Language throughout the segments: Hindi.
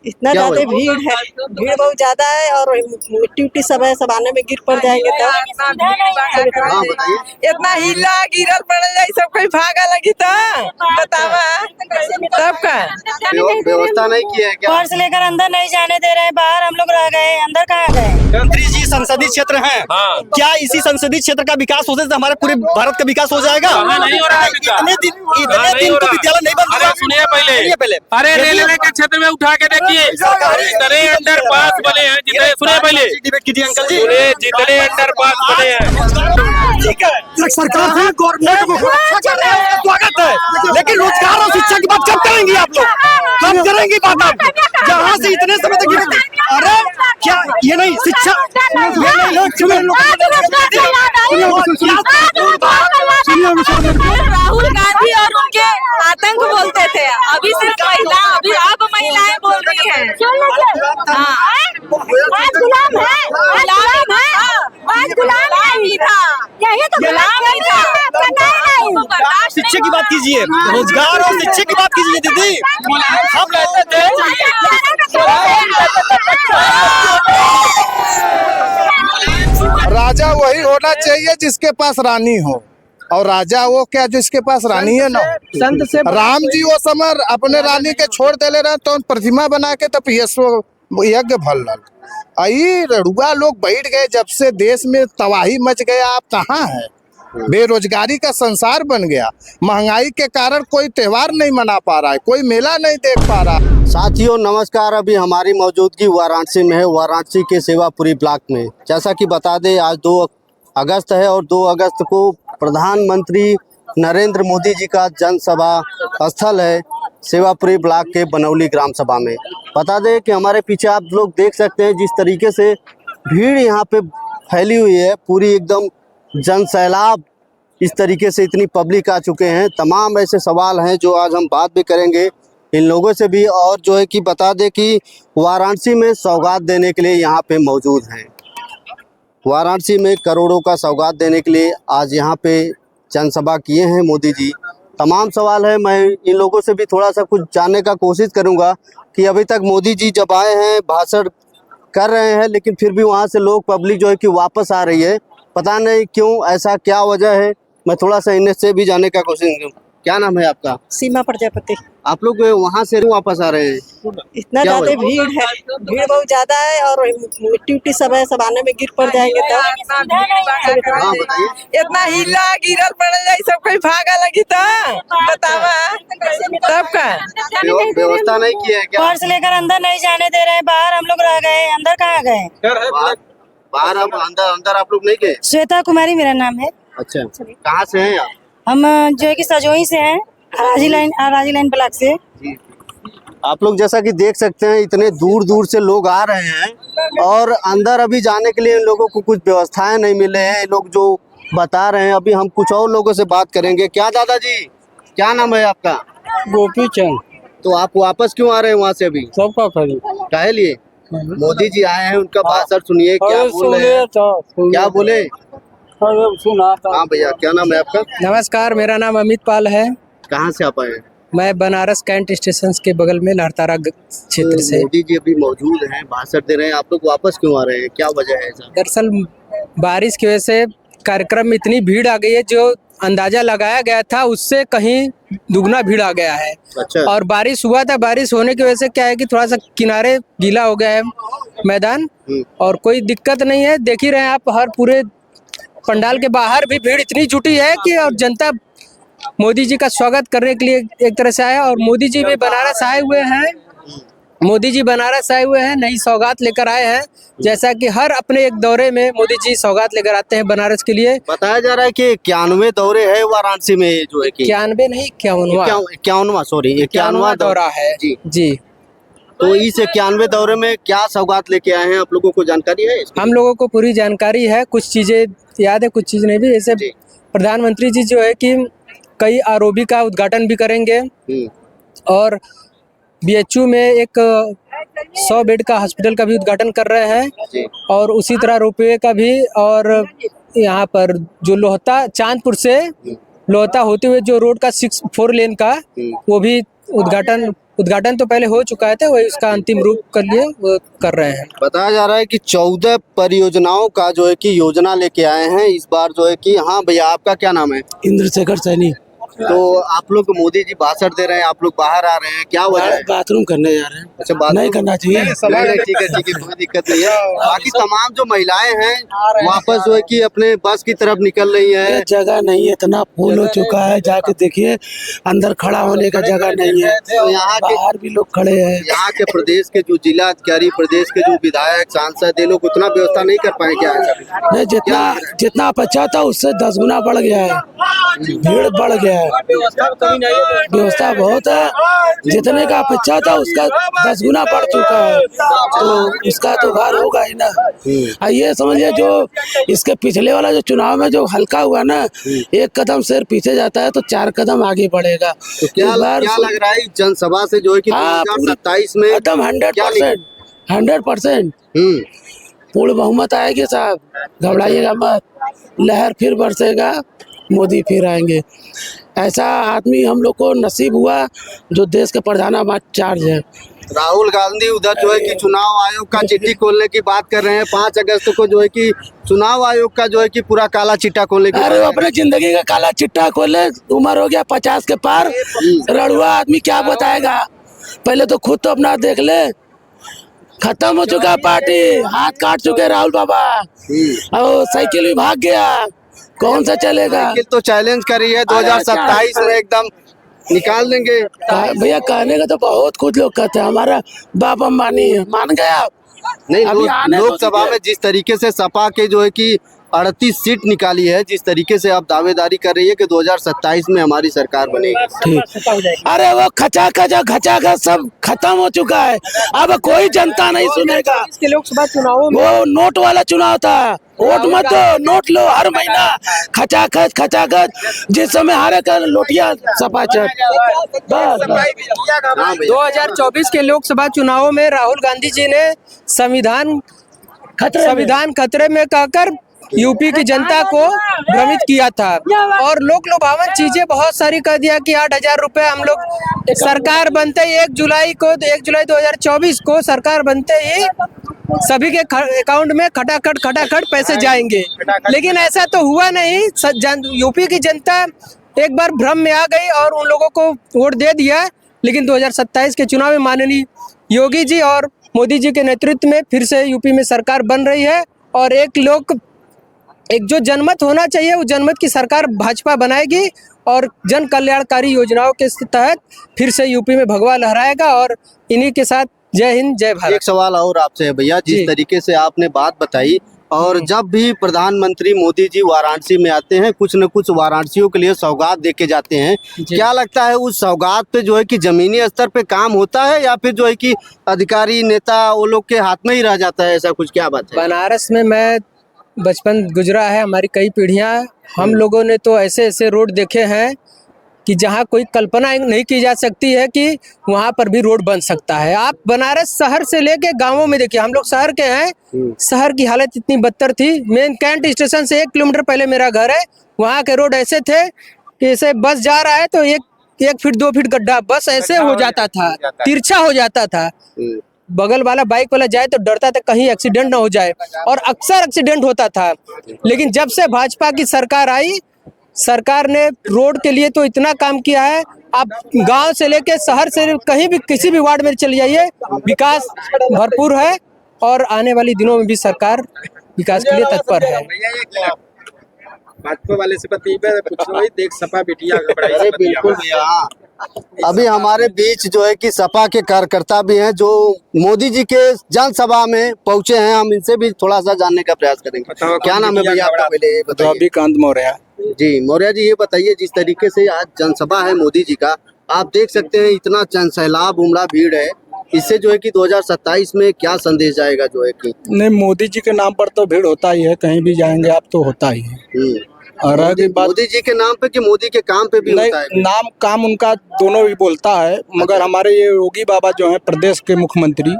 इतना ज्यादा भीड़ है, भीड़ बहुत ज्यादा है और मिट्टी उट्टी सब है, सब आने में गिर पड़ जाएंगे तो इतना हिला गिरल पड़ जाए सब कोई भागा लगी तो बतावा तब का व्यवस्था नहीं की है क्या? पर्स लेकर अंदर नहीं जाने दे रहे हैं, बाहर हम लोग रह गए, अंदर कहाँ गए? मंत्री जी संसदीय क्षेत्र है, क्या इसी संसदीय क्षेत्र का विकास होने से हमारे पूरे भारत का विकास हो जाएगा? नहीं हो रहा है इतने दिन तो विद्यालय नहीं बन रहा। सुनिए पहले अरे रेलवे के क्षेत्र में उठा के देखिए, जितने अंडर पास बने हैं, जितने सुनिए पहले डिबेट कीजिए अंकल जी। जितने अंडर पास बने हैं, ठीक है, सरकार से गवर्नमेंट को स्वागत है, लेकिन रोजगार और शिक्षा की बात कब करेंगी आप लोग? कब करेंगी बात आप? जहाँ से इतने समय तक अरे क्या ये नहीं शिक्षा राहुल गांधी और उनके आतंक बोलते थे, अभी सिर्फ महिला, अभी अब महिलाएं बोल रही हैं। आज गुलाम है, आज गुलाम ही था, यही तो गुलाम ही था। शिक्षा की बात कीजिए, रोजगार और शिक्षा की बात कीजिए दीदी। हम रहते थे राजा वही होना चाहिए जिसके पास रानी हो, और राजा वो क्या जिसके पास रानी है ना। संत से राम जी वो समय अपने रानी के छोड़ देले रहे तो प्रतिमा बना के तब यज्ञ भल आई रड़ुआ लोग बैठ गए। जब से देश में तबाही मच गया, आप कहाँ है? बेरोजगारी का संसार बन गया, महंगाई के कारण कोई त्योहार नहीं मना पा रहा है, कोई मेला नहीं देख पा रहा। साथियों नमस्कार, अभी हमारी मौजूदगी वाराणसी में है, वाराणसी के सेवापुरी ब्लॉक में। जैसा कि बता दें आज 2 अगस्त है और 2 अगस्त को प्रधानमंत्री नरेंद्र मोदी जी का जनसभा स्थल है सेवापुरी ब्लॉक के बनौली ग्राम सभा में। बता दें कि हमारे पीछे आप लोग देख सकते हैं जिस तरीके से भीड़ यहाँ पे फैली हुई है, पूरी एकदम जन सैलाब, इस तरीके से इतनी पब्लिक आ चुके हैं। तमाम ऐसे सवाल हैं जो आज हम बात भी करेंगे इन लोगों से भी, और जो है कि बता दें कि वाराणसी में सौगात देने के लिए यहाँ पे मौजूद हैं। वाराणसी में करोड़ों का सौगात देने के लिए आज यहाँ पे जनसभा किए हैं मोदी जी। तमाम सवाल है, मैं इन लोगों से भी थोड़ा सा कुछ जानने का कोशिश करूँगा कि अभी तक मोदी जी जब आए हैं भाषण कर रहे हैं, लेकिन फिर भी वहाँ से लोग पब्लिक जो है कि वापस आ रही है, पता नहीं क्यों, ऐसा क्या वजह है। मैं थोड़ा सा इनसे भी जानने का कोशिश करूँ। क्या नाम है आपका? सीमा प्रजापति। आप लोग वहाँ से वापस आ रहे हैं? इतना ज्यादा भीड़ है, भीड़ बहुत ज्यादा है और मिट्टी उट्टी सब है, सब आने में गिर पड़ जाएंगे तो हाँ बताइए। इतना हिला गिरल पड़ जाए सब कोई भागा लगी तो बतावा तब का व्यवस्था नहीं की है क्या? पर्स लेकर अंदर नहीं जाने दे रहे हैं, बाहर हम लोग रह गए, अंदर कहाँ गए? बाहर आप अंदर आप लोग नहीं गए? श्वेता कुमारी मेरा नाम है। अच्छा, कहाँ से हैं आप? हम जो है कि सजोई से हैं, राजी लाइन ब्लॉक से। आप लोग जैसा कि देख सकते हैं इतने दूर दूर से लोग आ रहे हैं और अंदर अभी जाने के लिए इन लोगों को कुछ व्यवस्थाएं नहीं मिले हैं। ये लोग जो बता रहे हैं, अभी हम कुछ और लोगों से बात करेंगे। क्या दादाजी, क्या नाम है आपका? गोपी चंद। तो आप वापस क्यों आ रहे हैं वहाँ से अभी? सबका खरीद काहे लिए? मोदी जी आए हैं, उनका भाषण सुनिए, क्या बोल रहे हैं? क्या बोले? सुना था। हाँ भैया, क्या नाम है आपका? नमस्कार, मेरा नाम अमित पाल है। कहाँ से आप आए हैं? मैं बनारस कैंट स्टेशन के बगल में लहरतारा क्षेत्र से। मोदी जी अभी मौजूद हैं, भाषण दे रहे हैं, आप लोग वापस क्यों आ रहे हैं? क्या वजह है ऐसा? दरअसल बारिश की वजह से कार्यक्रम में इतनी भीड़ आ गई है, जो अंदाजा लगाया गया था उससे कहीं दुगना भीड़ आ गया है। अच्छा। और बारिश हुआ था, बारिश होने की वजह से क्या है कि थोड़ा सा किनारे गीला हो गया है मैदान, और कोई दिक्कत नहीं है। देख ही रहे हैं आप, हर पूरे पंडाल के बाहर भी भीड़ इतनी जुटी है कि और जनता मोदी जी का स्वागत करने के लिए एक तरह से आया। और मोदी जी भी बनारस आए हुए हैं, नई सौगात लेकर आए हैं। जैसा कि हर अपने एक दौरे में मोदी जी सौगात लेकर आते हैं बनारस के लिए। बताया जा रहा है कि 91 दौरे है वाराणसी में, जो है कि 91 नहीं 51वां दौरा है जी। तो इस 91 दौरे में क्या सौगात लेके आए हैं, आप लोगों को जानकारी है? हम लोगों को पूरी जानकारी है, कुछ चीजें याद है, कुछ चीज नहीं भी। जैसे प्रधानमंत्री जी जो है कि कई आरओबी का उद्घाटन भी करेंगे, और बीएचयू में एक 100 बेड का हॉस्पिटल का भी उद्घाटन कर रहे हैं, और उसी तरह रोपवे का भी। और यहाँ पर जो लोहता चांदपुर से लोहता होते हुए जो रोड का 4 लेन का, वो भी उद्घाटन उद्घाटन तो पहले हो चुका है, वही उसका अंतिम रूप कर लिए वो कर रहे हैं। बताया जा रहा है कि 14 परियोजनाओं का जो है कि योजना लेके आए हैं इस बार जो है कि। हाँ भैया, आपका क्या नाम है? इंद्रशेखर सैनी। तो आप लोग मोदी जी भाषण दे रहे हैं, आप लोग बाहर आ रहे हैं, क्या वजह है? बाथरूम करने जा रहे हैं। अच्छा, बात नहीं करना चाहिए। नहीं, ठीक है, कोई दिक्कत नहीं है। बाकी तमाम जो महिलाएं हैं वापस जो है कि अपने बस की तरफ निकल रही ये है। जगह नहीं है, इतना फूल हो चुका है, जाके देखिए अंदर खड़ा होने का जगह नहीं है। तो यहाँ के बाहर भी लोग खड़े हैं। यहाँ के प्रदेश के जो जिला अधिकारी, प्रदेश के जो विधायक, सांसद, ये लोग उतना व्यवस्था नहीं कर पाए क्या? नहीं, जितना अपेक्षा था उससे 10 गुना बढ़ गया है, भीड़ बढ़ गया है। व्यवस्था बहुत है, जितने का अपेक्षा था उसका 10 गुना बढ़ चुका है, तो उसका तो भार होगा ही ना। ये समझिए जो इसके पिछले वाला जो चुनाव में जो हल्का हुआ ना, एक कदम सिर पीछे जाता है तो 4 कदम आगे बढ़ेगा। तो क्या लग रहा है जनसभा से जो है कि 2027 में एकदम 100% पूर्ण बहुमत आएगी साहब, घबराइएगा मत। लहर फिर बरसेगा, मोदी फिर आएंगे। ऐसा आदमी हम लोग को नसीब हुआ जो देश के प्रधानाचार्य है। राहुल गांधी उधर जो है कि चुनाव आयोग का चिट्ठी खोलने की बात कर रहे हैं। 5 अगस्त को जो है कि चुनाव आयोग का जो है कि पूरा काला चिट्ठा खोलने की। अरे वो अपने जिंदगी का काला चिट्ठा खोले, उम्र हो गया 50 के पार, रड़ुआ आदमी क्या बताएगा? पहले तो खुद तो अपना देख ले, खत्म हो चुका पार्टी, हाथ काट चुके राहुल बाबा, और साइकिल भी भाग गया, कौन सा चलेगा? साइकिल तो चैलेंज करी है 2027 में एकदम निकाल देंगे। भैया कहने का तो बहुत कुछ लोग कहते हैं, हमारा बाप अंबानी है, मान गया आप? नहीं, लोकसभा में जिस तरीके से सपा के जो है कि 38 सीट निकाली है, जिस तरीके से आप दावेदारी कर रही है कि 2027 में हमारी सरकार बनेगी। ठीक, अरे वो खचा सब खत्म हो चुका है, अब कोई जनता नहीं सुनेगा। इसके लोकसभा चुनावों में वो नोट वाला चुनाव था, वोट मत दो, नोट लो हर महीना, खचाखच, जिस समय हारे कर लोटिया सपा चट। 2024 के लोकसभा चुनावों में राहुल गांधी जी ने संविधान खतरे में कहकर यूपी की जनता को भ्रमित किया था, और लोक लुभावन चीजें बहुत सारी कर दिया कि 8,000 रुपए हम लोग सरकार बनते ही 1 जुलाई 2024 को सरकार बनते ही सभी के अकाउंट में खटाखट पैसे जाएंगे। लेकिन ऐसा तो हुआ नहीं। यूपी की जनता एक बार भ्रम में आ गई और उन लोगों को वोट दे दिया। लेकिन 2027 के चुनाव में माननीय योगी जी और मोदी जी के नेतृत्व में फिर से यूपी में सरकार बन रही है, और एक जो जनमत होना चाहिए वो जनमत की सरकार भाजपा बनाएगी, और जन कल्याणकारी योजनाओं के तहत फिर से यूपी में भगवा लहराएगा। और इन्हीं के साथ जय हिंद, जय भारत। एक सवाल और आपसे है भैया, जिस तरीके से आपने बात बताई, और जब भी प्रधानमंत्री मोदी जी वाराणसी में आते हैं, कुछ न कुछ वाराणसियों के लिए सौगात दे के जाते हैं, क्या लगता है उस सौगात पे जो है कि जमीनी स्तर पे काम होता है, या फिर जो है कि अधिकारी नेता वो लोग के हाथ में ही रह जाता है? ऐसा कुछ क्या बात है? बनारस में मैं बचपन गुजरा है, हमारी कई पीढ़ियां, हम लोगों ने तो ऐसे रोड देखे हैं कि जहां कोई कल्पना नहीं की जा सकती है कि वहां पर भी रोड बन सकता है। आप बनारस शहर से लेके गांवों में देखिए, हम लोग शहर के हैं, शहर की हालत इतनी बदतर थी। मेन कैंट स्टेशन से 1 किलोमीटर पहले मेरा घर है, वहां के रोड ऐसे थे कि ऐसे बस जा रहा है तो 1 फीट 2 फीट गड्ढा, बस ऐसे हो जाता था, तिरछा हो जाता था। बगल वाला बाइक वाला जाए तो डरता था कहीं एक्सीडेंट ना हो जाए, और अक्सर एक्सीडेंट होता था। लेकिन जब से भाजपा की सरकार आई, सरकार ने रोड के लिए तो इतना काम किया है, आप गांव से लेके शहर से कहीं भी किसी भी वार्ड में चले जाइए, विकास भरपूर है, और आने वाले दिनों में भी सरकार विकास के लिए तत्पर है। भाजपा वाले से देख सपा बिटिया बिल्कुल भैया। अभी हमारे बीच जो है कि सपा के कार्यकर्ता भी हैं जो मोदी जी के जनसभा में पहुंचे हैं, हम इनसे भी थोड़ा सा जानने का प्रयास करेंगे। क्या नाम है भैया आपका? पहले बताइए। रविकांत मौर्य जी, मौर्य जी, ये बताइए, जिस तरीके से आज जनसभा है मोदी जी का, आप देख सकते हैं इतना जनसैलाब उमड़ा भीड़ है, इससे जो है कि 2027 में क्या संदेश जाएगा? जो है कि नहीं, मोदी जी के नाम पर तो भीड़ होता ही है, कहीं भी जाएंगे आप तो होता ही है। और मोदी जी के नाम पे कि मोदी के काम पे भी होता है? नाम काम उनका दोनों भी बोलता है, मगर हमारे ये योगी बाबा जो हैं प्रदेश के मुख्यमंत्री,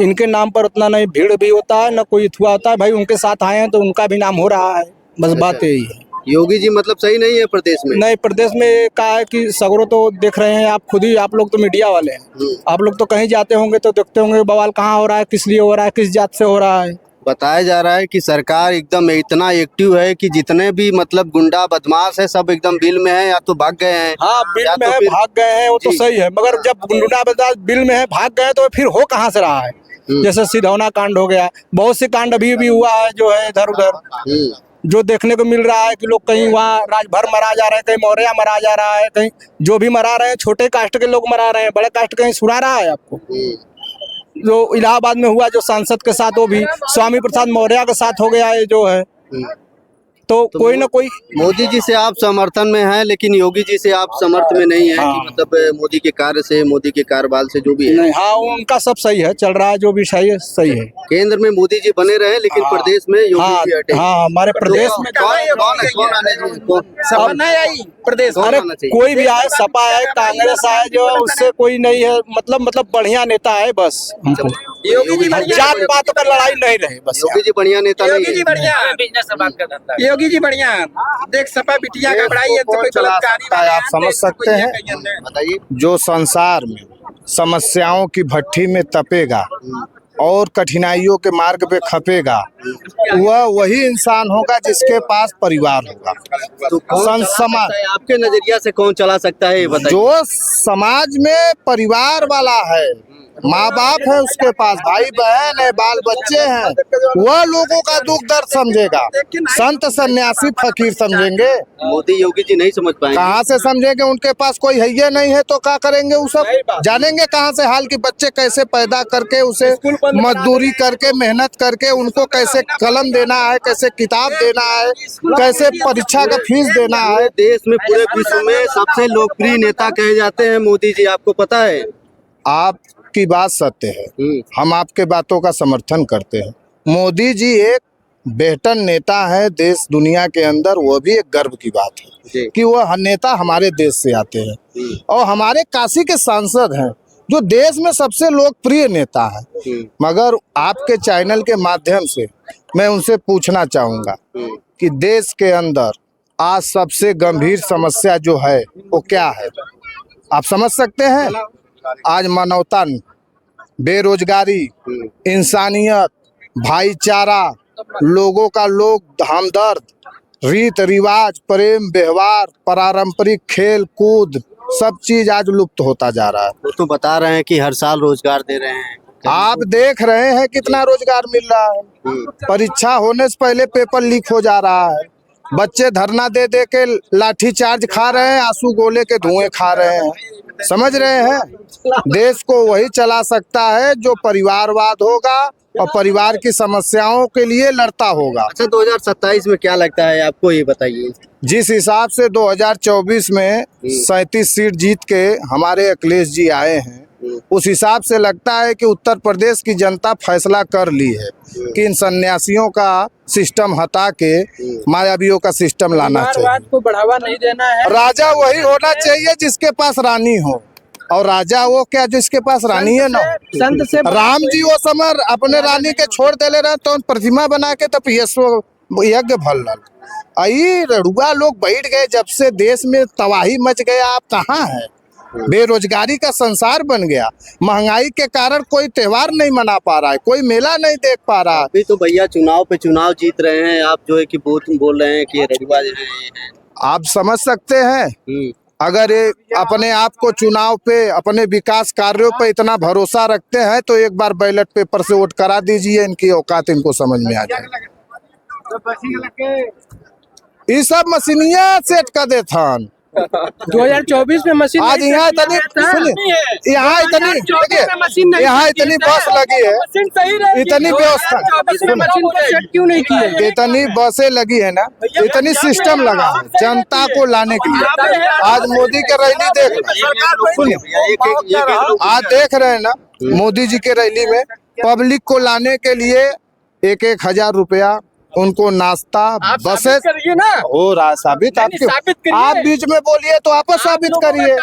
इनके नाम पर उतना नहीं भीड़ भी होता है, न कोई इथुआ होता है। भाई उनके साथ आए हैं तो उनका भी नाम हो रहा है, बस बात यही है। योगी जी मतलब सही नहीं है प्रदेश में? नहीं, प्रदेश में कहा है कि सगरों तो देख रहे हैं आप खुद ही, आप लोग तो मीडिया वाले हैं, आप लोग तो कहीं जाते होंगे तो देखते होंगे बवाल कहाँ हो रहा है, किस लिए हो रहा है, किस जात से हो रहा है। बताया जा रहा है कि सरकार एकदम इतना एक्टिव है कि जितने भी मतलब गुंडा बदमाश है सब एकदम बिल में है, या तो भाग गए हैं। हाँ, बिल या में तो है, फिर- भाग गए हैं, वो तो जी। सही है, मगर जब गुंडा बदमाश बिल में है, भाग गए तो फिर हो कहाँ से रहा है। जैसे सिधौना कांड हो गया, बहुत से कांड अभी भी हुआ है जो है इधर उधर, जो देखने को मिल रहा है कि लोग कहीं वहाँ राजभर मरा जा रहे हैं, कहीं मौर्या मरा जा रहा है, कहीं जो भी मरा रहे हैं छोटे कास्ट के लोग मरा रहे हैं, बड़े कास्ट कहीं सुना रहा है आपको। जो इलाहाबाद में हुआ जो सांसद के साथ, वो भी स्वामी प्रसाद मौर्य के साथ हो गया है जो है। तो कोई ना कोई मोदी जी से आप समर्थन में हैं, लेकिन योगी जी से आप समर्थ में नहीं है कि मतलब मोदी के कार्य से, मोदी के कार्यकाल से जो भी है। नहीं, हाँ उनका सब सही है, चल रहा है जो भी सही है, सही है। केंद्र में मोदी जी बने रहे, लेकिन प्रदेश में योगी जी हटे। हाँ, हमारे प्रदेश में कौन आने चाहिए? अब नहीं आई प्रदेश, कौन अरे आना चाहिए? कोई भी आए, सपा आए, कांग्रेस आए, जो उससे कोई नहीं है, मतलब बढ़िया नेता है बस हमको। योगी जी बढ़िया, जात पात पर लड़ाई नहीं रहे बस। योगी जी बढ़िया नेता नहीं योगी जी है। बढ़िया, बिजनेस से बात कर रहा योगी जी बढ़िया। देख सपा बिटिया का बड़ाई है, कौन चला सकता है, आप समझ सकते हैं? बताइए। जो संसार में समस्याओं की भट्ठी में तपेगा और कठिनाइयों के मार्ग पे खपेगा, वह वही इंसान होगा जिसके पास परिवार होगा। तो कौन समाज, आपके नजरिया से कौन चला सकता है ये बताइए। जो समाज में परिवार वाला है, माँ बाप है उसके पास, भाई बहन है, बाल बच्चे हैं, वह लोगों का दुख दर्द समझेगा। संत सन्यासी फकीर समझेंगे? मोदी योगी जी नहीं समझ पाएंगे। कहाँ से समझेंगे? उनके पास कोई है ही नहीं है तो क्या करेंगे? वो सब जानेंगे कहाँ से हाल की बच्चे कैसे पैदा करके उसे मजदूरी करके मेहनत करके उनको कैसे कलम देना है, कैसे किताब देना है, कैसे परीक्षा का फीस देना है। देश में पूरे विश्व में सबसे लोकप्रिय नेता कहे जाते हैं मोदी जी, आपको पता है? आपकी बात सत्य है, हम आपके बातों का समर्थन करते हैं। मोदी जी एक बेहतर नेता है देश दुनिया के अंदर, वो भी एक गर्व की बात है कि वह नेता हमारे देश से आते हैं और हमारे काशी के सांसद हैं जो देश में सबसे लोकप्रिय नेता है। मगर आपके चैनल के माध्यम से मैं उनसे पूछना चाहूँगा कि देश के अंदर आज सबसे गंभीर समस्या जो है वो क्या है? आप समझ सकते हैं? आज मानवता, बेरोजगारी, इंसानियत, भाईचारा, लोगों का लोग हमदर्द, रीत रिवाज, प्रेम व्यवहार, पारंपरिक खेल कूद, सब चीज आज लुप्त होता जा रहा है। वो तो बता रहे हैं कि हर साल रोजगार दे रहे हैं। आप देख रहे हैं कितना रोजगार मिल रहा है। परीक्षा होने से पहले पेपर लीक हो जा रहा है, बच्चे धरना दे दे के लाठी चार्ज खा रहे हैं, आंसू गोले के धुएं खा रहे हैं। समझ रहे हैं? देश को वही चला सकता है जो परिवारवाद होगा और परिवार की समस्याओं के लिए लड़ता होगा। अच्छा, 2027 में क्या लगता है आपको, ये बताइए। जिस हिसाब से 2024 में 37 सीट जीत के हमारे अखिलेश जी आए हैं, उस हिसाब से लगता है कि उत्तर प्रदेश की जनता फैसला कर ली है कि इन सन्यासियों का सिस्टम हटा के मायावियों का सिस्टम लाना चाहिए। को बढ़ावा नहीं देना है। राजा वही होना चाहिए जिसके पास रानी हो, और राजा वो क्या जिसके पास रानी है ना। संत से राम जी वो समय अपने रानी के छोड़ देले रहे तो प्रतिमा बना के तब यज्ञ भल आई रड़ुआ लोग बैठ गए। जब से देश में तबाही मच गया, आप कहाँ हैं? बेरोजगारी का संसार बन गया, महंगाई के कारण कोई त्योहार नहीं मना पा रहा है, कोई मेला नहीं देख पा रहा है। अभी तो भैया चुनाव पे चुनाव जीत रहे हैं, आप जो है कि बोल रहे हैं कि रजुआ जो है ये है। आप समझ सकते हैं, अगर ये अपने आप को चुनाव पे, अपने विकास कार्यों पे इतना भरोसा रखते हैं तो एक बार बैलेट पेपर से वोट करा दीजिए, इनकी औकात इनको समझ में आ जाए। ये सब मशीनिया सेट कर दे थान 2024 में मशीन आज यहाँ इतनी सुनिए, यहाँ इतनी देखिए, यहाँ इतनी बस लगी है, इतनी व्यवस्था, क्यों नहीं की है? इतनी बसें लगी है ना, इतनी सिस्टम लगा है जनता को लाने के लिए। आज मोदी के रैली देख, सुनिए, आज देख रहे हैं ना मोदी जी के रैली में पब्लिक को लाने के लिए 1,000 रुपया उनको नाश्ता, बसेस करिए ना, हो रहा साबित। आपके आप बीच में बोलिए तो आप साबित करिए।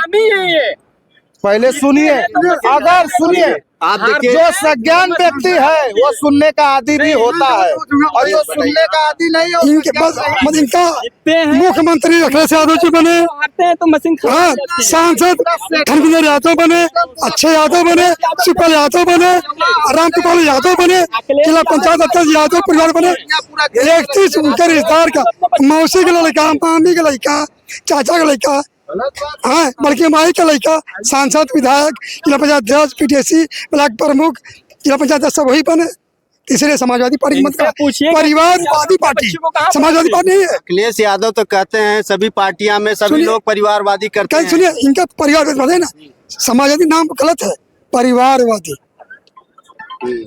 पहले सुनिए, अगर सुनिए आप देखिए जो सज्ञान व्यक्ति है वो सुनने का आदी भी होता है, और जो सुनने का आदी नहीं है इनके पास मतलब इनका मुख्यमंत्री अखिलेश यादव जी बने, हाँ, सांसद धर्मेंद्र यादव बने, अच्छे यादव बने, शिवपाल यादव बने, रामकृपाल यादव बने, जिला पंचायत अध्यक्ष यादव परिवार बने। 31 उनके रिश्तेदार का, मौसी का लड़का, मामी का लड़का, चाचा का लड़का, हाँ, बल्कि माई का लड़का, सांसद, विधायक, जिला पंचायत अध्यक्ष, पीटीसी, ब्लॉक प्रमुख, जिला पंचायत अध्यक्ष सब वही बने। इसलिए समाजवादी पार्टी मत का परिवारवादी पार्टी, समाजवादी पार्टी नहीं है। अखिलेश यादव तो कहते हैं सभी पार्टियां में सभी लोग परिवारवादी करते हैं। सुनिए, इनका परिवारवादी है ना, समाजवादी नाम गलत है, परिवारवादी।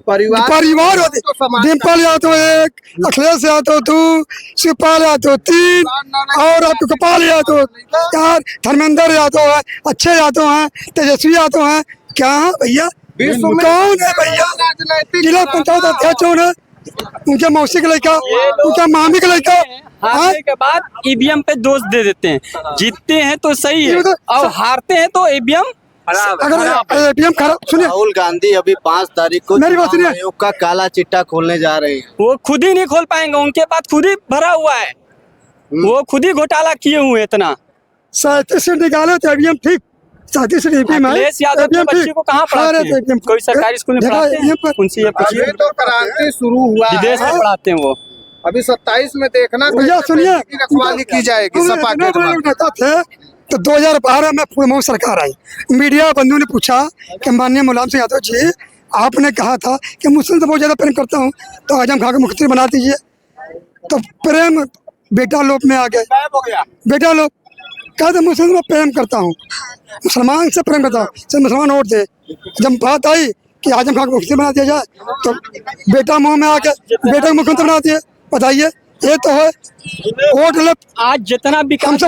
परिवारवादी डिम्पल यादव 1, अखिलेश यादव 2, शिवपाल यादव 3 और आपको गोपाल यादव 4, धर्मेंद्र यादव है, अच्छे यादव हैं, तेजस्वी यादव हैं। क्या है भैया, कौन है भैया? जिला पंचायत अध्यक्ष है, उनके मौसी का लड़का, उनका मामी का लड़का। हारने के बाद ईवीएम पे दोष दे देते हैं, जीतते हैं तो सही है और हारते हैं तो ईवीएम अगर ईवीएम खराब। सुनिए, राहुल गांधी अभी 5 तारीख को चुनाव आयोग का काला चिट्ठा खोलने जा रहे हैं। वो खुद ही नहीं खोल पाएंगे, उनके पास खुद ही भरा हुआ है, वो खुद ही घोटाला किए हुए इतना। 37 सीट निकाले तो ईवीएम ठीक, 37 सीट ईवीएम है। अखिलेश यादव के बच्चे को कहाँ पढ़ाते हैं? कोई सरकारी स्कूल में पढ़ाते हैं? उनसे ये पूछिए, तो क्रांति शुरू हुआ विदेश में पढ़ाते हैं वो। अभी 27 में देखना भैया, सुनिए, रखवाली की जाएगी सपा के। तो 2012 में पूर्व सरकार आई, मीडिया बंधुओं ने पूछा कि माननीय मुलायम सिंह यादव जी, आपने कहा था कि मुस्लिम से बहुत ज्यादा प्रेम करता हूँ, तो आजम खान को मुख्यमंत्री बना दीजिए। तो प्रेम बेटा लोग में आ गए, बेटा लोग कहते मुस्लिम से प्रेम करता हूँ, मुसलमान से प्रेम करता हूँ, सिर्फ मुसलमान वोट दे। जब बात आई कि आजम खान को मुख्यमंत्री बना दिया जाए, तो बेटा मुँह में आके बेटा को मुख्यमंत्री बना दिए। बताइए, ये तो है वोट ले। आज जितना भी हमसे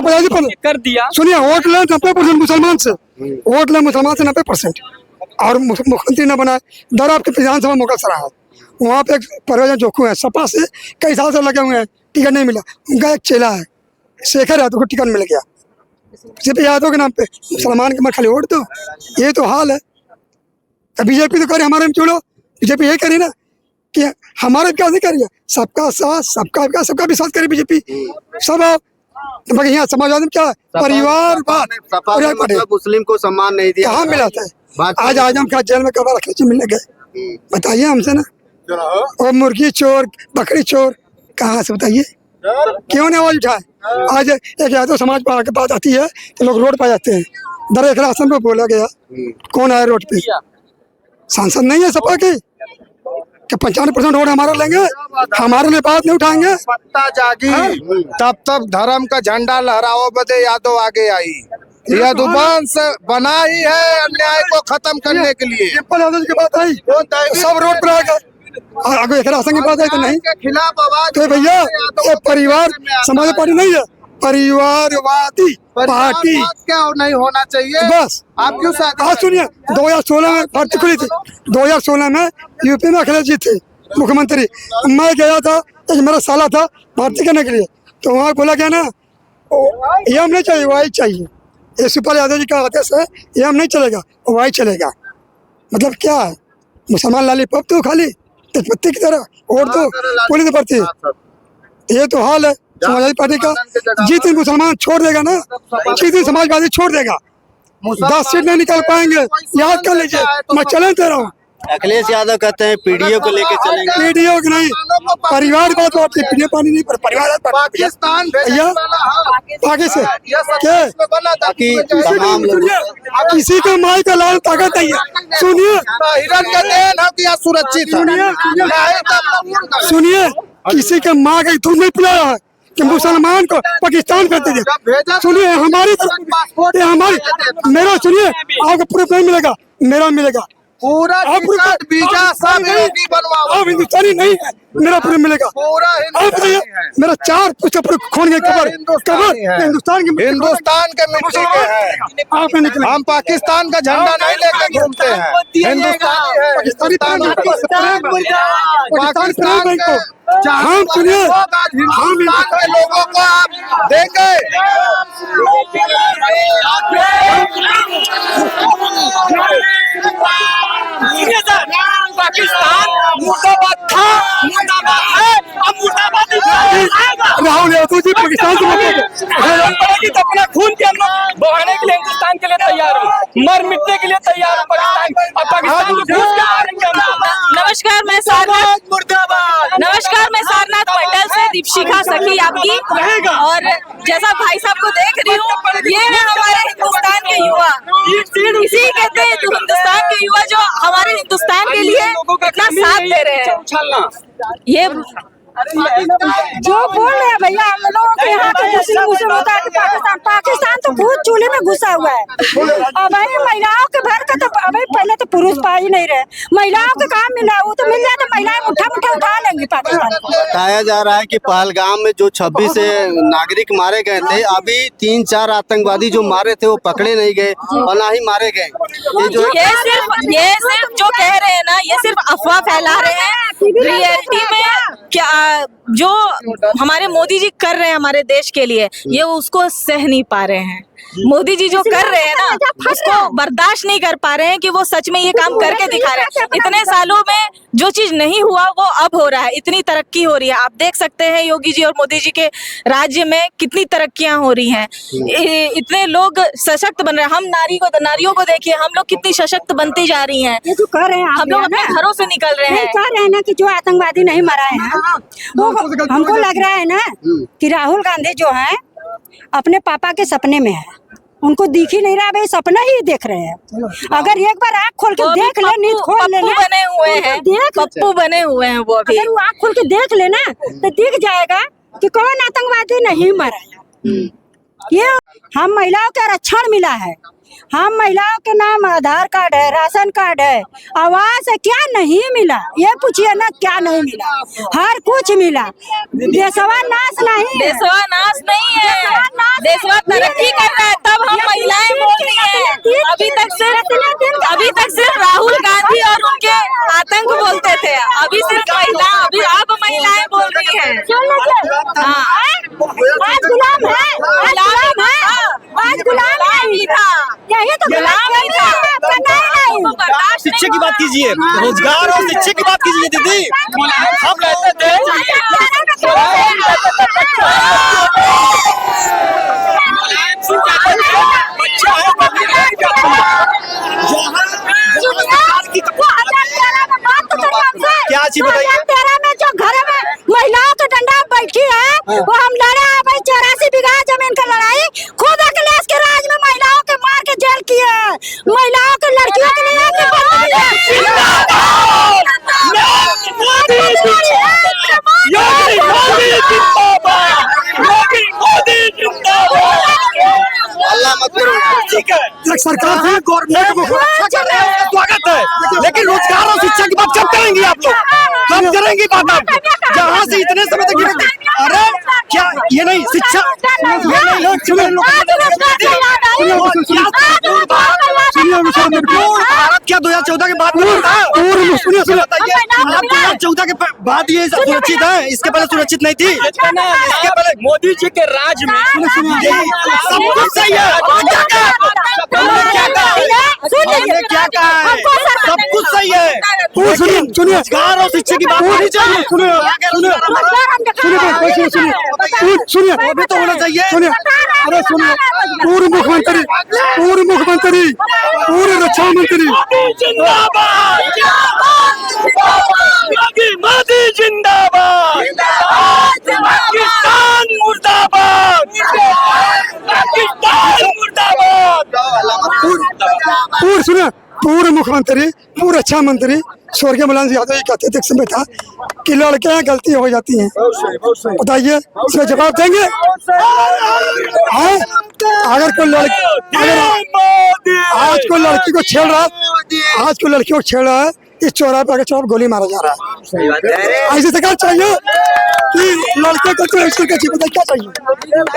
कर दिया, सुनिए, वोट ले 90% मुसलमान से, वोट ले मुसलमान से 90%, और मुख्यमंत्री न बनाए। दर आपके विधानसभा मुगलसराय है, वहाँ पे एक परवेज जोखू है, सपा से कई साल से लगे हुए हैं, टिकट नहीं मिला। उनका एक चेला है शेखर यादव को टिकट मिल गया, सिर्फ यादव के नाम पे, मुसलमान के मत खाली वोट दो। ये तो हाल है। बीजेपी तो करे हमारे में, चलो बीजेपी यही करी ना कि हमारा विकास नहीं करिए, सबका साथ, सबका विकास, सबका विश्वास करे बीजेपी सब। तो यहाँ समाजवादी में क्या है, परिवारवाद। मुस्लिम को सम्मान नहीं दिया, कहाँ मिला था? आज आजम खान जेल में कब रखे मिलने गए, बताइए हमसे ना। और मुर्गी चोर, बकरी चोर, कहाँ से बताइए, क्यों नहीं आवाज उठाए? आज एक यादव समाज पर आके बात आती है तो लोग रोड पर जाते हैं। दर एक राशन पे बोला गया, कौन आया रोड पे? सांसद नहीं है सपा के, 95% वोट हमारा लेंगे, हमारे लिए बात नहीं उठाएंगे। सत्ता जागी तब धर्म का झंडा लहराओ बदे यादव आगे आई। यह वंश बना ही है अन्याय को खत्म करने के लिए। डिम्पल यादव की बात आई, सब रोड पर आ गए। अगर एक राशन की बात आई तो नहीं के खिलाफ आवाज। तो भैया, ये परिवार समाज पार्टी नहीं है, परिवारवादी पार्टी। क्या नहीं होना चाहिए बस। आप क्यों आज सुनिए, 2016 में भर्ती खुली थी, 2016 में यूपी में अखिलेश जी थे मुख्यमंत्री। मैं गया था, एक मेरा साला था भर्ती करने के लिए, तो वहाँ बोला गया ना, ये हम नहीं चाहिए, वाई चाहिए। ये शिवपाल यादव जी का आदेश है, ये हम नहीं चलेगा, वाई चलेगा। मतलब क्या है, मुसलमान लालीपॉप तो खाली तेजपत्ती की तरह वोट दो, पुलिस भर्ती। ये तो हाल है समाजवादी पार्टी का। जिस दिन मुसलमान छोड़ देगा ना, जिस दिन समाजवादी छोड़ देगा, 10 सीट नहीं निकाल पाएंगे, याद कर लीजिए। मैं चैलेंज दे रहा हूँ। अखिलेश यादव कहते हैं पीडीओ को लेके चलेंगे। पीडीओ की नहीं, परिवार बात होती है, पीडीओ पानी नहीं, पर परिवार पाकिस्तान भैया, पाकिस्तान तमाम लोग किसी का माई का लाल ताकत नहीं है। सुनिए, हिरन का देन है कि सुरक्षित सुनिए, किसी के माँ का दूध नहीं पिलाया है कि मुसलमान को पाकिस्तान करते थे। सुनिए, हमारी तरफ मेरा सुनिए, आपको प्रूफ नहीं मिलेगा, मेरा मिलेगा पूरा वीजा सब आप हिंदुस्तानी नहीं है, मेरा प्रूफ मिलेगा पूरा। आप बताइए, मेरा 4 पुस्तक प्रूफ खोल गए, कबर हिंदुस्तान के मिट्टी के हैं। आप निकले। हम पाकिस्तान का झंडा नहीं लेकर घूमते हैं, हिंदुस्तानी है। पाकिस्तानी हम सुनिए, हम हिंदुस्तान के लोगों को आप देंगे। पाकिस्तान मुर्दाबाद था, मुर्दाबाद है, अब मुर्दाबाद राहुल यादव जी पाकिस्तान से तो अपना खून के हम लोग बहाने के लिए हिंदुस्तान के लिए तैयार हो, मर मिटने के लिए तैयार हो पाकिस्तान। अब पाकिस्तान को घुस के मारेंगे हम लोग। नमस्कार, मैं सारनाथ मंडल से दीपशिखा सखी आपकी। और जैसा भाई साहब को देख रही हूँ, ये है हमारे हिंदुस्तान के युवा। इसी कहते हैं हिंदुस्तान के युवा जो हमारे हिंदुस्तान के लिए इतना साथ दे रहे हैं। ये जो बोल रहे हैं भैया, हम लोगों के यहाँ पे मुस्लिम होता है पाकिस्तान तो भूत चूल्हे में घुसा हुआ है। अब भाई महिलाओं के भर का तो अभी पहले तो पुरुष पा ही नहीं रहे, महिलाओं के काम मिला, वो तो मिल जाए तो महिलाएं मुठ्ठा उठा लेंगी पाकिस्तान। बताया जा रहा है कि पहलगाम में जो 26 नागरिक मारे गए थे, अभी 3-4 आतंकवादी जो मारे थे वो पकड़े नहीं गए और ना ही मारे गए। ये सिर्फ जो कह रहे हैं ना, ये सिर्फ अफवाह फैला रहे हैं। रियलिटी में क्या जो हमारे मोदी जी कर रहे हैं हमारे देश के लिए, ये उसको सह नहीं पा रहे हैं। मोदी जी जो कर रहे हैं ना, उसको बर्दाश्त नहीं कर पा रहे हैं कि वो सच में ये काम करके दिखा रहे हैं। इतने सालों में जो चीज नहीं हुआ वो अब हो रहा है, इतनी तरक्की हो रही है। आप देख सकते हैं योगी जी और मोदी जी के राज्य में कितनी तरक्कियां हो रही हैं। इतने लोग सशक्त बन रहे हैं। हम नारियों को देखिए, हम लोग कितनी सशक्त बनती जा रही हैं। ये जो कर रहे हैं हम लोग अपने घरों से निकल रहे हैं। कह रहे हैं ना कि जो आतंकवादी नहीं मरा है, वो हमको लग रहा है ना कि राहुल गांधी जो है अपने पापा के सपने में है, उनको दिख ही नहीं रहा, भाई सपना ही देख रहे हैं। अगर एक बार आँख खोल के देख ले, नींद खोल ले, बने हुए हैं, पप्पू बने हुए हैं वो अभी। अगर वो आँख खोल के देख लेना तो दिख जाएगा कि कौन आतंकवादी नहीं मरा है। ये हम महिलाओं का आरक्षण मिला है, हम महिलाओं के नाम आधार कार्ड है, राशन कार्ड है, आवास है, क्या नहीं मिला ये पूछिए ना, क्या नहीं मिला, हर कुछ मिला। देशवा नाश नहीं है, देशवा नाश नहीं है, देशवा तरक्की कर रहा है, तब हम महिलाएं बोल रही हैं। अभी तक सिर्फ राहुल गांधी और उनके आतंक बोलते थे, अभी सिर्फ अब महिलाएं बोल रही हैं। आज गुलाम है, आज गुलाम नहीं था, यही तो गुलाम ही था। शिक्षा की बात कीजिए, रोजगार और शिक्षा की बात कीजिए दीदी। हम रहते थे क्या चीज बताइए। 2013 में जो घर में महिलाओं के डंडा बैठी है, वो हम लड़े हैं भाई। 84 बीघा जमीन का लड़ाई खुद अखिलेश के राज में महिलाओं के मार के जेल किए हैं, महिलाओं के लड़कियों के लिए सरकार से गवर्नमेंट को स्वागत है, लेकिन रोजगार और शिक्षा की बात कब करेंगी आप लोग? कब करेंगी बात आप? जहाँ से इतने समय तक अरे क्या ये नहीं शिक्षा, भारत क्या 2014 के बाद 2014 के बाद ये सुरक्षित है, इसके पहले सुरक्षित नहीं थी। इसके पहले मोदी जी के राज में सब कुछ सही है। क्या कहा है, सब कुछ सही है। सुनिए रोजगार और शिक्षा की बात होनी चाहिए। सुनिए अभी तो होना चाहिए। सुनिए अरे सुनिए, पूर्व मुख्यमंत्री, पूर्व रक्षा मंत्री जिंदाबाद, मोदी जिंदाबाद, पाकिस्तान मुर्दाबाद, पाकिस्तान मुर्दाबाद। सुनिए, पूर्व मुख्यमंत्री, पूर्व रक्षा मंत्री स्वर्गीय मुलायम सिंह यादव जी कहते थे एक समय था कि लड़कियां गलती हो जाती हैं। बताइए इसमें जवाब देंगे? अगर कोई लड़की आज कोई लड़की को छेड़ रहा है, इस चौराहे पर आगे गोली मारा जा रहा है। ऐसी सरकार चाहिए कि लड़के को क्या चाहिए,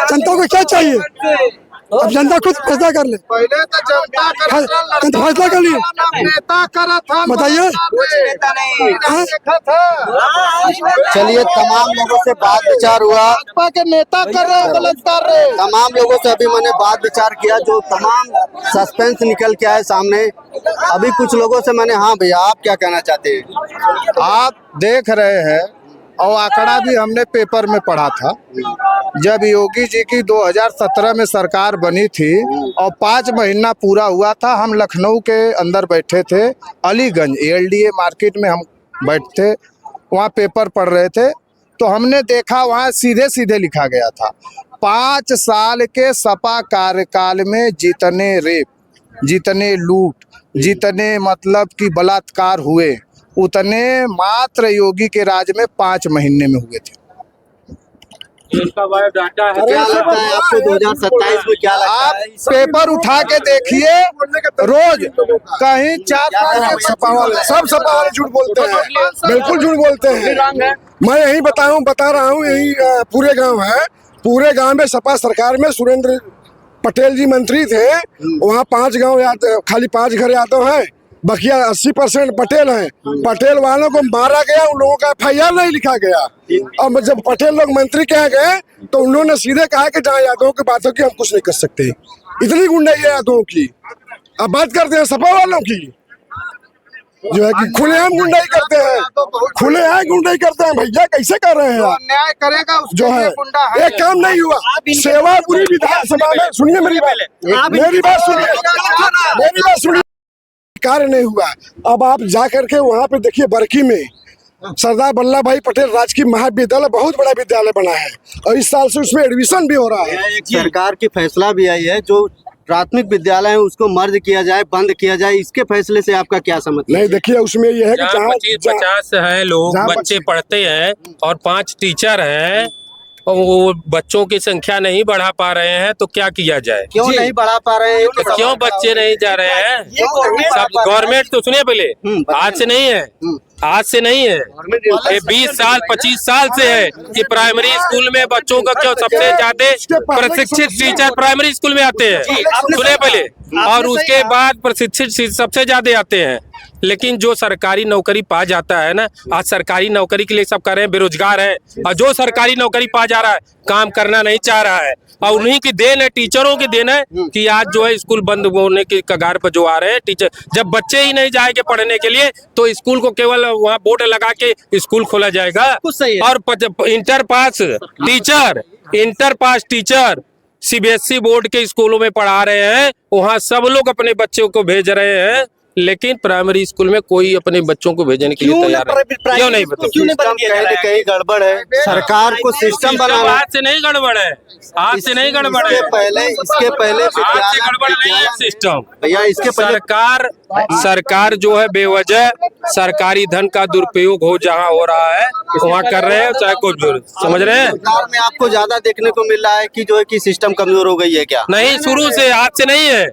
जनता को क्या चाहिए? अब जनता खुद फैसला कर ले। पहले तो जनता फैसला कर लिए, नेता करा था, बताइए। चलिए, तमाम लोगों से बात विचार हुआ, भाजपा के नेता कर रहे, गलत कर रहे। तमाम लोगों से अभी मैंने बात विचार किया, जो तमाम सस्पेंस निकल के आए सामने। अभी कुछ लोगों से मैंने, हाँ भैया आप क्या कहना चाहते हैं? आप देख रहे हैं, और आंकड़ा भी हमने पेपर में पढ़ा था, जब योगी जी की 2017 में सरकार बनी थी और 5 महीना पूरा हुआ था, हम लखनऊ के अंदर बैठे थे, अलीगंज ALDA मार्केट में हम बैठे, वहाँ पेपर पढ़ रहे थे, तो हमने देखा वहाँ सीधे सीधे लिखा गया था 5 साल के सपा कार्यकाल में जितने रेप, जितने लूट, जितने मतलब कि बलात्कार हुए, उतने मात्र योगी के राज में 5 महीने में हुए थे। इसका बायोडाटा है। क्या लगता है आपको 2027 में क्या लगता आप है? पेपर उठा के देखिए, रोज कहीं 4-5 सब सपा वाले झूठ बोलते हैं, बिल्कुल झूठ बोलते हैं। मैं यही बता रहा हूँ, यही पूरे गांव है, पूरे गांव में सपा सरकार में सुरेंद्र पटेल जी मंत्री थे, वहाँ 5 गांव खाली 5 घर यादव हैं, बकिया 80% पटेल हैं। पटेल वालों को मारा गया, उन लोगों का FIR नहीं लिखा गया। और जब पटेल लोग मंत्री कह गए तो उन्होंने सीधे कहा कि जहाँ यादवों की बात हो कि हम कुछ नहीं कर सकते। इतनी गुंडाई है यादवों की। अब बात करते हैं सपा वालों की, जो है कि खुलेआम गुंडाई करते हैं, खुलेआम गुंडाई करते हैं। भैया कैसे कर रहे हैं आप? न्याय करेगा जो है एक काम नहीं हुआ, सेवापुरी विधानसभा में, सुनिए मेरी बात सुनिए, कार्य नहीं हुआ। अब आप जा करके वहाँ पे देखिए, बरकी में सरदार वल्लभ भाई पटेल राजकीय महाविद्यालय बहुत बड़ा विद्यालय बना है, और इस साल से उसमें एडमिशन भी हो रहा है। एक सरकार की फैसला भी आई है, जो प्राथमिक विद्यालय है उसको मर्ज किया जाए, बंद किया जाए, इसके फैसले से आपका क्या समझ? नहीं, देखिए उसमें ये है कि जहाँ 25-50 है लोग बच्चे पढ़ते हैं और 5 टीचर हैं, और वो बच्चों की संख्या नहीं बढ़ा पा रहे हैं, तो क्या किया जाए? क्यों नहीं बढ़ा पा रहे हैं? तो क्यों बच्चे नहीं जा रहे हैं? सब गवर्नमेंट तो सुनिए पहले, आज से नहीं है, आज से नहीं है, ये 20 साल 25 साल से है कि प्राइमरी स्कूल में बच्चों का क्यों सबसे ज्यादा प्रशिक्षित टीचर प्राइमरी स्कूल में आते हैं, सुनिए पहले, और उसके बाद प्रशिक्षित सबसे ज्यादा आते हैं। लेकिन जो सरकारी नौकरी पा जाता है ना, आज सरकारी नौकरी के लिए सब कर रहे हैं, बेरोजगार है, और जो सरकारी नौकरी पा जा रहा है काम करना नहीं चाह रहा है, और उन्हीं की देन है, टीचरों की देन है कि आज जो है स्कूल बंद होने की कगार पर जो आ रहे हैं टीचर। जब बच्चे ही नहीं जाएंगे पढ़ने के लिए तो स्कूल को केवल वहाँ बोर्ड लगा के स्कूल खोला जाएगा। और inter pass teacher CBSE board के स्कूलों में पढ़ा रहे हैं, वहाँ सब लोग अपने बच्चों को भेज रहे हैं, लेकिन प्राइमरी स्कूल में कोई अपने बच्चों को भेजने के लिए तैयार नहीं। क्यों नहीं बताओ? कहीं गड़बड़ है, सरकार को सिस्टम बनाना। आज से नहीं गड़बड़ है, आज से नहीं गड़बड़ है, इसके पहले आज से गड़बड़ नहीं है सिस्टम भैया। इसके सरकार जो है बेवजह सरकारी धन का दुरुपयोग हो जहाँ हो रहा है वहाँ कर रहे हैं, चाहे कुछ भी, समझ रहे हैं? सरकार में आपको ज्यादा देखने को मिल रहा है कि जो है कि सिस्टम कमजोर हो गई है क्या? नहीं, शुरू से, आज से नहीं है।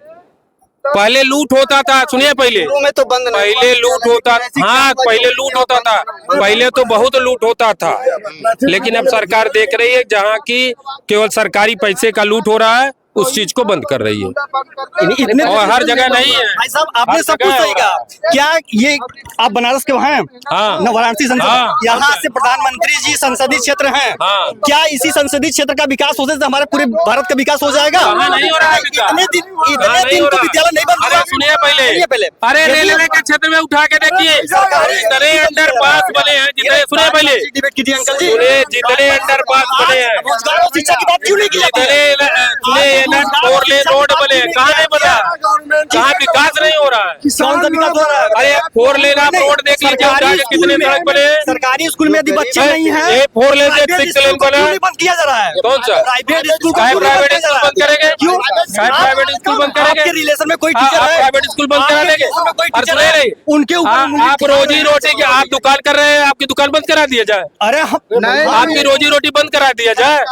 पहले लूट होता था, सुनिए पहले में तो बंद नहीं, पहले लूट होता, हाँ पहले लूट होता था, पहले तो बहुत लूट होता था, लेकिन अब सरकार देख रही है जहाँ की केवल सरकारी पैसे का लूट हो रहा है, उस चीज को बंद कर रही है, और हर जगह नहीं है। भाई साहब, आपने सब कुछ सही कहा। क्या ये आप बनारस के वहाँ हैं? हाँ। वाराणसी संसद, हाँ। यहाँ से प्रधानमंत्री जी संसदीय क्षेत्र हैं। हाँ। क्या इसी संसदीय क्षेत्र का विकास हो जाए तो हमारे पूरे भारत का विकास हो जाएगा? नहीं हो रहा है विकास। इतने दिन तो विद्यालय नहीं बन रहा। सुनिए पहले, अरे रेलवे के क्षेत्र में उठा के देखिए, जितने अंडर पास बने हैं, जितने, सुनिए पहले, डिबेट कीजिए अंकल जी। जितने अंडर पास बने हैं, रोजगार और शिक्षा की बात क्यों नहीं की जाती है? 4 लेन रोड बने, कहाँ नहीं बना, कहाँ विकास नहीं हो रहा है? कौन सा विकास हो रहा है? अरे 4 लेन आप रोड देख लीजिए, कितने सड़क बने हैं। सरकारी स्कूल में यदि बच्चे नहीं हैं, ये 4 लेन से 6 लेन बना है, बंद किया जा रहा है। कौन सा प्राइवेट स्कूल प्राइवेट स्कूल बंद करेंगे? क्यों? प्राइवेट स्कूल बंद करेंगे? आपके रिलेशन में कोई टीचर है? प्राइवेट स्कूल बंद करा देंगे? उनके ऊपर आप रोजी रोटी की आप दुकान कर रहे हैं, आपकी दुकान बंद करा दिया जाए? अरे आपकी रोजी रोटी बंद करा दिया जाए?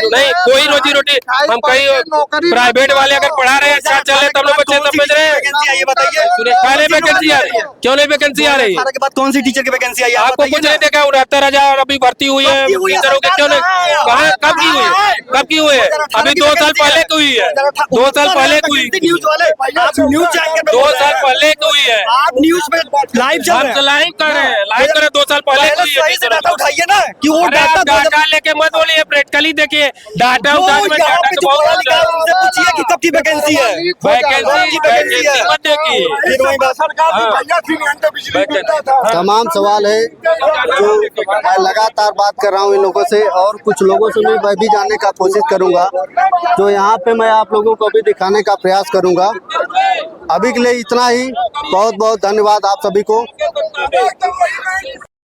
नहीं, कोई रोजी रोटी, हम कहीं प्राइवेट वाले अगर पढ़ा रहे हैं, अच्छा चल रहे, तब लोग बच्चे सब भेज रहे हैं। वैकेंसी आई है बताइए। पहले वैकेंसी आ रही है, क्यों नहीं वैकेंसी आ रही है? 2018 के बाद कौन सी टीचर की वैकेंसी आई है? आपको कुछ नहीं देखा? 69,000 अभी भर्ती हुई है टीचरों के, क्यों नहीं? कहाँ कब की हुई है? कब की हुई है? अभी 2 साल पहले की हुई है, 2 साल पहले की हुई, न्यूज वाले आप न्यूज चैनल 2 साल पहले की हुई है। आप न्यूज में लाइव चल रहे हम हैं। लाइव कर रहे हैं, लाइव कर रहे हैं, 2 साल पहले की हुई है सही से टीचरों डाटा को। उठाइए ना कि वो अरे आप डाटा लेके मत बोलिए, प्रैक्टिकली देखिए डाटा उठा के यहाँ पे जो पढ़ा लिखा है उनसे पूछिए कि कब की वैकेंसी है। वैकेंसी मत देखिए। फिर वही बात। तमाम सवाल है जो मैं लगातार बात कर रहा हूँ इन लोगों से, और कुछ लोगों से मैं भी जानने का कोशिश करूंगा, तो यहाँ पे मैं आप लोगों को भी दिखाने का प्रयास करूंगा। अभी के लिए इतना ही, बहुत बहुत धन्यवाद आप सभी को।